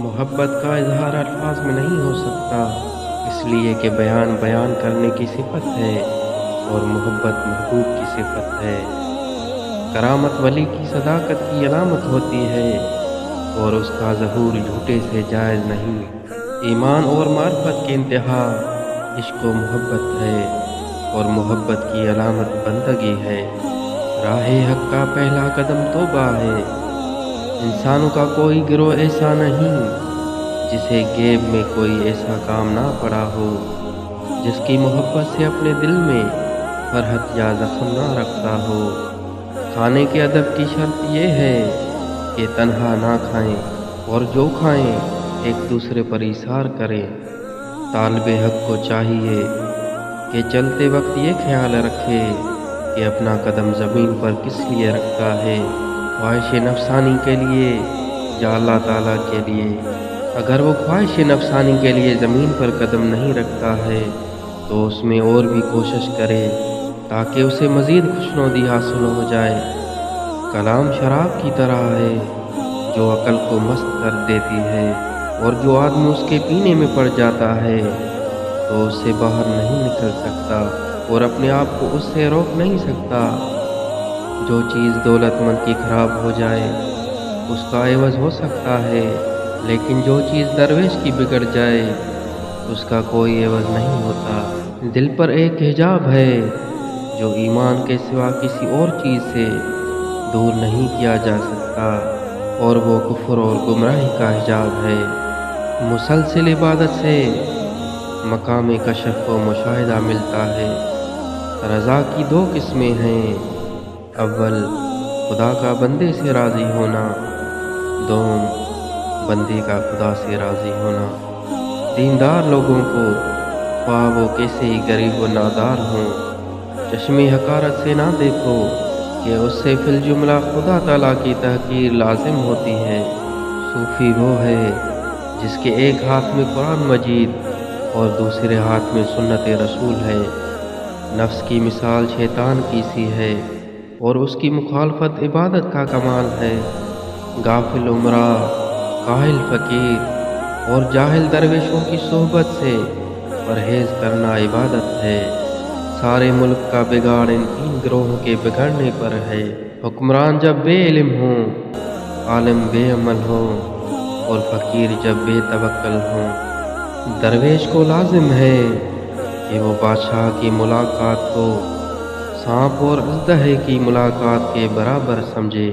मोहब्बत का इजहार अल्फाज में नहीं हो सकता, इसलिए कि बयान करने की सिफत है और मोहब्बत महबूब की सिफत है। करामत वली की सदाकत की अलामत होती है और उसका ज़हूर झूठे से जायज़ नहीं। ईमान और मार्फत की इंतहा इश्क व मोहब्बत है और मोहब्बत की अलामत बंदगी है। राहे हक का पहला कदम तौबा है। इंसानों का कोई गिरोह ऐसा नहीं जिसे गैब में कोई ऐसा काम ना पड़ा हो, जिसकी मोहब्बत से अपने दिल में फरहत या जख्म ना रखता हो। खाने के अदब की शर्त ये है कि तन्हा ना खाएं और जो खाएं एक दूसरे पर इशार करें। तालिबे हक को चाहिए कि चलते वक्त ये ख्याल रखे कि अपना कदम ज़मीन पर किस लिए रखता है, ख्वाहिश नफसानी के लिए या अल्लाह ताला के लिए। अगर वो ख्वाहिश नफसानी के लिए ज़मीन पर कदम नहीं रखता है तो उसमें और भी कोशिश करे ताकि उसे मज़ीद खुशनुदी हासिल हो जाए। कलाम शराब की तरह है जो अकल को मस्त कर देती है, और जो आदमी उसके पीने में पड़ जाता है तो उससे बाहर नहीं निकल सकता और अपने आप को उससे रोक नहीं सकता। जो चीज़ दौलतमंद की खराब हो जाए उसका एवज़ हो सकता है, लेकिन जो चीज़ दरवेश की बिगड़ जाए उसका कोई एवज़ नहीं होता। दिल पर एक हिजाब है जो ईमान के सिवा किसी और चीज़ से दूर नहीं किया जा सकता, और वो कुफ्र और गुमराही का हिजाब है। मुसलसिल इबादत से मकाम कशफ व मुशाहिदा मिलता है। रज़ा की दो किस्में हैं, अव्वल खुदा का बंदे से राज़ी होना, दोम बंदे का खुदा से राज़ी होना। दीनदार लोगों को ख्वाह वो कैसे ही गरीब व नादार हों, चश्मे हकारत से ना देखो कि उससे फिल जुमला खुदा ताला की तहकीर लाजिम होती है। सूफ़ी वो है जिसके एक हाथ में कुरान मजीद और दूसरे हाथ में सुन्नत रसूल है। नफ्स की मिसाल शैतान की सी है और उसकी मुखालफत इबादत का कमाल है। गाफिल उमरा, काहिल फ़कीर और जाहिल दरवेशों की सोहबत से परहेज़ करना इबादत है। सारे मुल्क का बिगाड़ इन तीन गिरोहों के बिगड़ने पर है। हुक्मरान जब बेइल्म हों, आलिम बेअमल हों और फ़कीर जब बेतवक्कल हों। दरवेश को लाजिम है कि वो बादशाह की मुलाकात को सांप और अजदहे की मुलाकात के बराबर समझे।